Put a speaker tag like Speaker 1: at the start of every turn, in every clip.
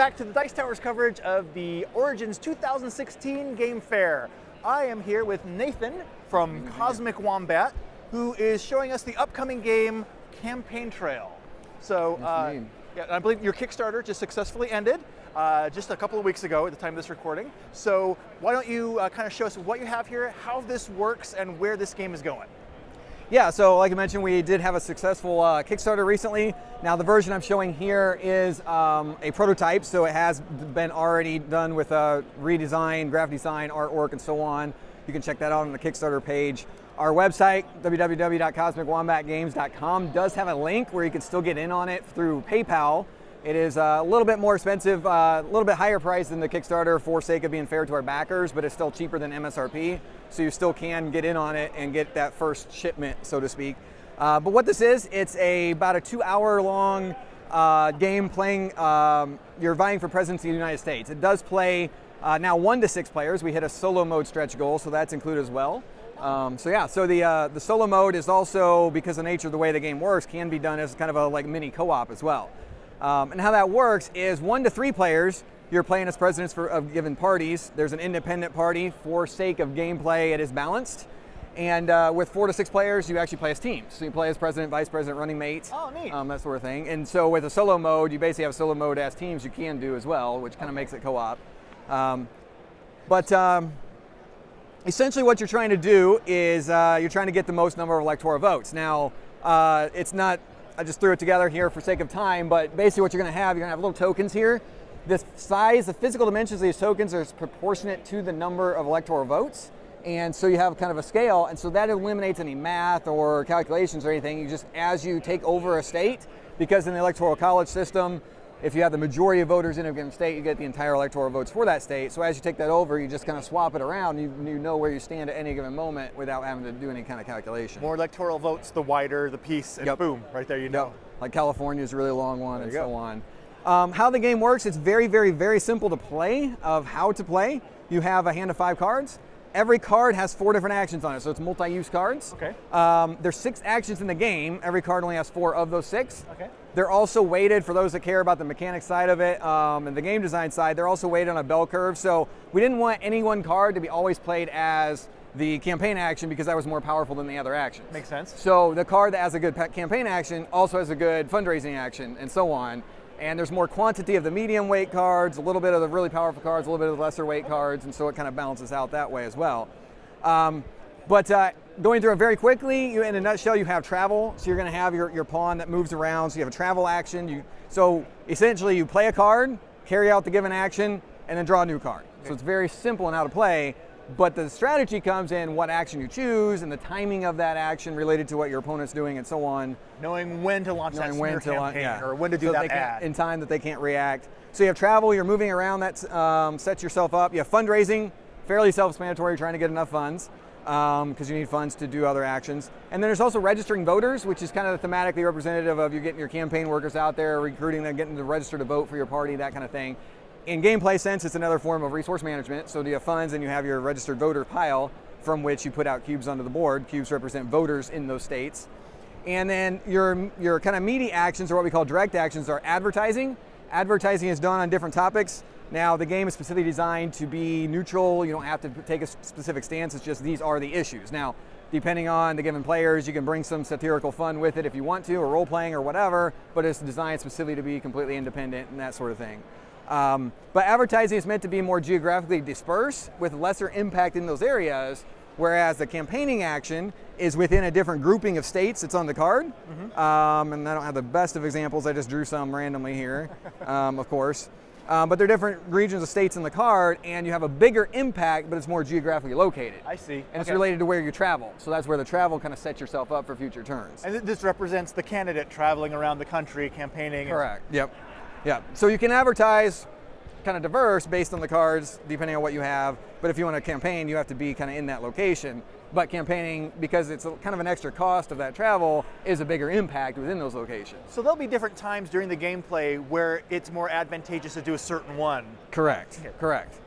Speaker 1: back to the Dice Tower's coverage of the Origins 2016 Game Fair. I am here with Nathan from Cosmic Wombat, who is showing us the upcoming game, Campaign Trail. So, yeah, I believe your Kickstarter just successfully ended just a couple of weeks ago at the time of this recording. So why don't you kind of show us what you have here, how this works, and where this game is going?
Speaker 2: Yeah, so like I mentioned, we did have a successful Kickstarter recently. Now the version I'm showing here is a prototype, so it has been already done with redesign, graphic design, artwork, and so on. You can check that out on the Kickstarter page. Our website, www.cosmicwombatgames.com, does have a link where you can still get in on it through PayPal. It is a little bit more expensive, a little bit higher price than the Kickstarter for sake of being fair to our backers, but it's still cheaper than MSRP, so you still can get in on it and get that first shipment, so to speak. But what this is, it's about a 2-hour-long game playing, you're vying for presidency of the United States. It does play now 1 to 6 players. We hit a solo mode stretch goal, so that's included as well. So the solo mode is also, because of the nature of the way the game works, can be done as kind of a like mini co-op as well. And how that works is 1 to 3 players, you're playing as presidents of given parties. There's an independent party. For sake of gameplay, it is balanced. And with 4 to 6 players, you actually play as teams. So you play as president, vice president, running mate, that sort of thing. And so with a solo mode, you basically have a solo mode as teams you can do as well, which kind of makes it co-op. Essentially what you're trying to do is you're trying to get the most number of electoral votes. Now, it's not, I just threw it together here for sake of time, but basically what you're going to have little tokens here. The size, the physical dimensions of these tokens are proportionate to the number of electoral votes. And so you have kind of a scale, and so that eliminates any math or calculations or anything. You just, as you take over a state, because in the electoral college system, if you have the majority of voters in a given state, you get the entire electoral votes for that state. So as you take that over, you just kind of swap it around. You know where you stand at any given moment without having to do any kind of calculation.
Speaker 1: More electoral votes, the wider the piece, and boom, right there you know.
Speaker 2: Yep. Like California is a really long one, and so on. How the game works, it's very, very, very simple to play, of how to play. You have a hand of 5 cards. Every card has 4 different actions on it, so it's multi-use cards.
Speaker 1: Okay.
Speaker 2: There's 6 actions in the game. Every card only has 4 of those 6.
Speaker 1: Okay.
Speaker 2: They're also weighted, for those that care about the mechanics side of it and the game design side, they're also weighted on a bell curve. So we didn't want any one card to be always played as the campaign action because that was more powerful than the other actions.
Speaker 1: Makes sense.
Speaker 2: So the card that has a good campaign action also has a good fundraising action, and so on. And there's more quantity of the medium weight cards, a little bit of the really powerful cards, a little bit of the lesser weight cards, and so it kind of balances out that way as well. Going through it very quickly, in a nutshell, you have travel. So you're going to have your pawn that moves around. So you have a travel action. So essentially, you play a card, carry out the given action, and then draw a new card. Okay. So it's very simple in how to play. But the strategy comes in what action you choose and the timing of that action related to what your opponent's doing and so on.
Speaker 1: Knowing when to launch that smear campaign or when to do that ad.
Speaker 2: In time that they can't react. So you have travel, you're moving around, that sets yourself up. You have fundraising, fairly self-explanatory, trying to get enough funds because you need funds to do other actions. And then there's also registering voters, which is kind of thematically representative of you getting your campaign workers out there, recruiting them, getting them to register to vote for your party, that kind of thing. In gameplay sense, it's another form of resource management. So you have funds and you have your registered voter pile from which you put out cubes onto the board. Cubes represent voters in those states. And then your kind of meaty actions, or what we call direct actions, are advertising. Advertising is done on different topics. Now the game is specifically designed to be neutral. You don't have to take a specific stance. It's just these are the issues. Now, depending on the given players, you can bring some satirical fun with it if you want to, or role playing or whatever, but it's designed specifically to be completely independent and that sort of thing. But advertising is meant to be more geographically dispersed with lesser impact in those areas, whereas the campaigning action is within a different grouping of states that's on the card. Mm-hmm. And I don't have the best of examples, I just drew some randomly here, of course. But there are different regions of states in the card, and you have a bigger impact, but it's more geographically located.
Speaker 1: I see.
Speaker 2: And it's related to where you travel. So that's where the travel kind of sets yourself up for future turns.
Speaker 1: And this represents the candidate traveling around the country, campaigning.
Speaker 2: Correct, yep. Yeah, so you can advertise kind of diverse based on the cards, depending on what you have. But if you want to campaign, you have to be kind of in that location. But campaigning, because it's kind of an extra cost of that travel, is a bigger impact within those locations.
Speaker 1: So there'll be different times during the gameplay where it's more advantageous to do a certain one.
Speaker 2: Correct, correct.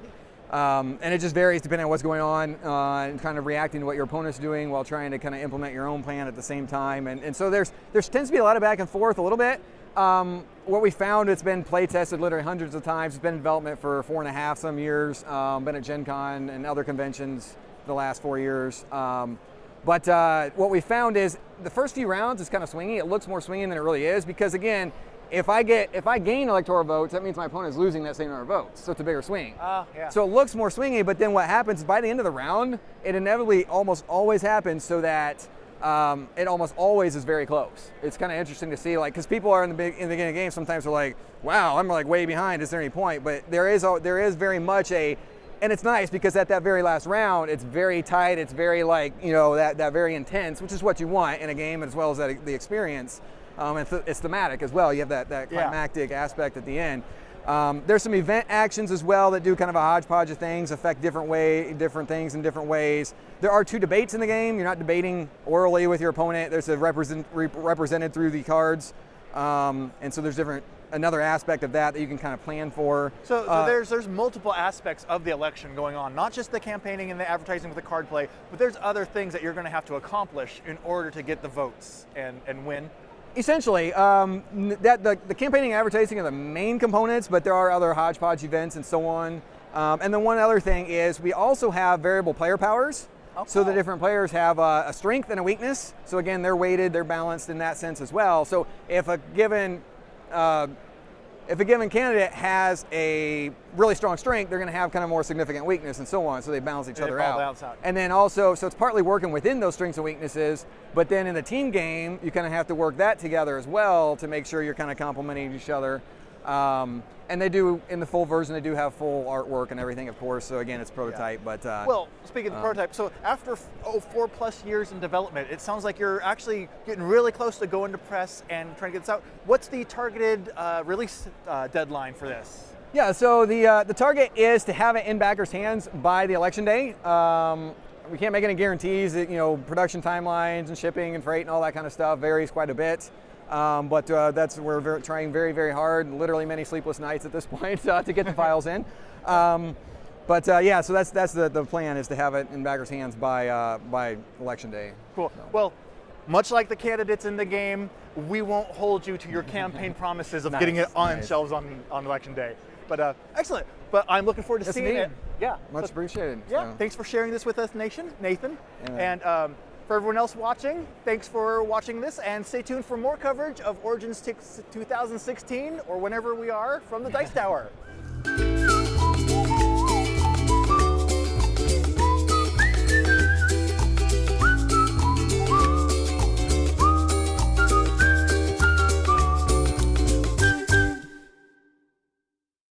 Speaker 2: And it just varies depending on what's going on and kind of reacting to what your opponent's doing while trying to kind of implement your own plan at the same time. And so there tends to be a lot of back and forth a little bit. what we found, it's been play tested literally hundreds of times. It's been in development for 4.5 some years. Been at Gen Con and other conventions the last 4 years. But what we found is the first few rounds is kind of swingy. It looks more swingy than it really is because, again, if I gain electoral votes, that means my opponent is losing that same number of votes. So it's a bigger swing.
Speaker 1: Yeah.
Speaker 2: So it looks more swingy, but then what happens is by the end of the round, it inevitably almost always happens so that it almost always is very close. It's kind of interesting to see, like, because people are in the beginning of the game, sometimes they're like, wow, I'm like way behind, is there any point? But there is very much and it's nice because at that very last round, it's very tight, it's very like, that very intense, which is what you want in a game as well as the experience. It's thematic as well. You have that climactic aspect at the end. There's some event actions as well that do kind of a hodgepodge of things, affect different things in different ways. There are 2 debates in the game. You're not debating orally with your opponent. There's represented through the cards, and so there's another aspect of that you can kind of plan for.
Speaker 1: So there's multiple aspects of the election going on, not just the campaigning and the advertising with the card play, but there's other things that you're going to have to accomplish in order to get the votes and win.
Speaker 2: Essentially, the campaigning and advertising are the main components, but there are other hodgepodge events and so on. And then one other thing is we also have variable player powers. Okay. So the different players have a strength and a weakness. So again, they're weighted, they're balanced in that sense as well. So if a given candidate has a really strong strength, they're going to have kind of more significant weakness and so on, so they balance each other out. And then also, so it's partly working within those strengths and weaknesses, but then in the team game, you kind of have to work that together as well to make sure you're kind of complementing each other. And they do, in the full version, they do have full artwork and everything, of course, so again, it's prototype. Yeah. But
Speaker 1: well, speaking of the prototype, so after 4+ years in development, it sounds like you're actually getting really close to going to press and trying to get this out. What's the targeted release deadline for this?
Speaker 2: Yeah, so the target is to have it in backers' hands by the election day. We can't make any guarantees that, production timelines and shipping and freight and all that kind of stuff varies quite a bit. But we're trying very, very hard, literally many sleepless nights at this point to get the files in. Yeah, so that's the plan, is to have it in backers' hands by election day.
Speaker 1: Cool. So. Well, much like the candidates in the game, we won't hold you to your campaign promises of getting it on shelves on election day. But excellent. But I'm looking forward to seeing it. Yeah.
Speaker 2: Much appreciated.
Speaker 1: Yeah. So. Thanks for sharing this with us, Nathan. Yeah. And for everyone else watching, thanks for watching this, and stay tuned for more coverage of Origins 2016 or whenever we are from the Dice Tower.